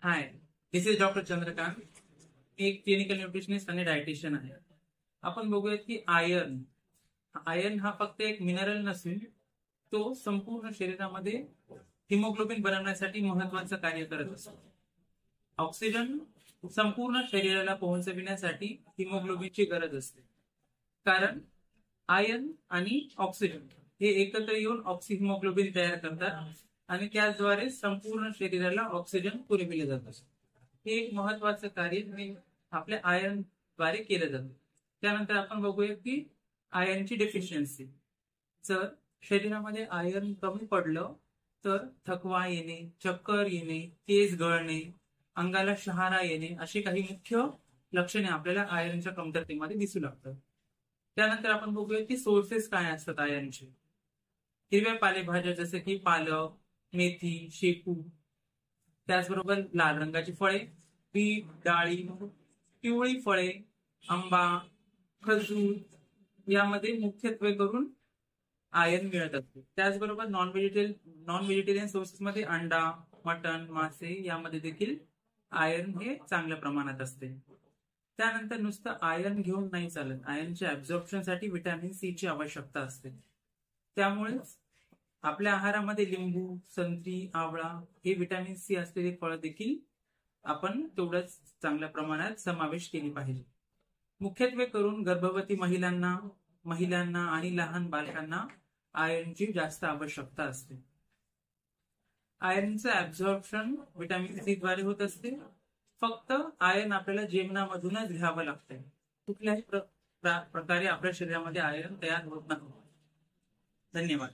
High, this is doctor Chandrakant. मी एक clinical nutritionist आणि डायटिशियन आहे. आपण बघूयात की आयर्न हा फक्त एक मिनरल नसून तो संपूर्ण शरीरामध्ये हिमोग्लोबिन बनवण्यासाठी महत्वाचं कार्य करत असतो. ऑक्सिजन संपूर्ण शरीराला पोहोचविण्यासाठी हिमोग्लोबिनची गरज असते, कारण आयर्न आणि ऑक्सिजन हे एकत्र येऊन ऑक्सिहिमोग्लोबिन तयार करतात आणि त्याद्वारे संपूर्ण शरीराला ऑक्सिजन पुरविले जात असते. हे एक महत्वाचं कार्य आपल्या आयर्न द्वारे केलं जातं. त्यानंतर आपण बघूया की आयर्नची डेफिशियन्सी. जर शरीरामध्ये आयर्न कमी पडलं तर थकवा येणे, चक्कर येणे, केस गळणे, अंगाला शहारा येणे अशी काही मुख्य लक्षणे आपल्याला आयर्नच्या कमतरतेमध्ये दिसू लागतात. त्यानंतर आपण बघूया की सोर्सेस काय असतात आयर्नचे. हिरव्या पालेभाज्या जसे की पालक, मेथी, शेपू, त्याचबरोबर लाल रंगाची फळे, बीट, डाळी, पिवळी फळे, आंबा, खजूर यामध्ये मुख्यत्वे करून आयर्न मिळत असते. त्याचबरोबर नॉन व्हेजिटेरियन सोर्सेस मध्ये अंडा, मटण, मासे यामध्ये देखील आयर्न हे चांगल्या प्रमाणात असते. त्यानंतर नुसतं आयर्न घेऊन नाही चालत. आयर्नच्या ऍब्झॉर्प्शनसाठी व्हिटॅमिन सी ची आवश्यकता असते. त्यामुळेच आपल्या आहारामध्ये लिंबू, संत्री, आवळा हे व्हिटॅमिन सी असलेले फळ देखील आपण तेवढंच चांगल्या प्रमाणात समावेश केली पाहिजे. मुख्यत्वे करून गर्भवती महिलांना आणि लहान बालकांना आयर्नची जास्त आवश्यकता असते. आयर्नचं ऍब्झॉर्प्शन व्हिटॅमिन सी द्वारे होत असते. फक्त आयर्न आपल्याला जेवणामधूनच घ्यावं लागतंय. कुठल्याही प्रकारे आपल्या शरीरामध्ये आयर्न तयार होत नाही. धन्यवाद.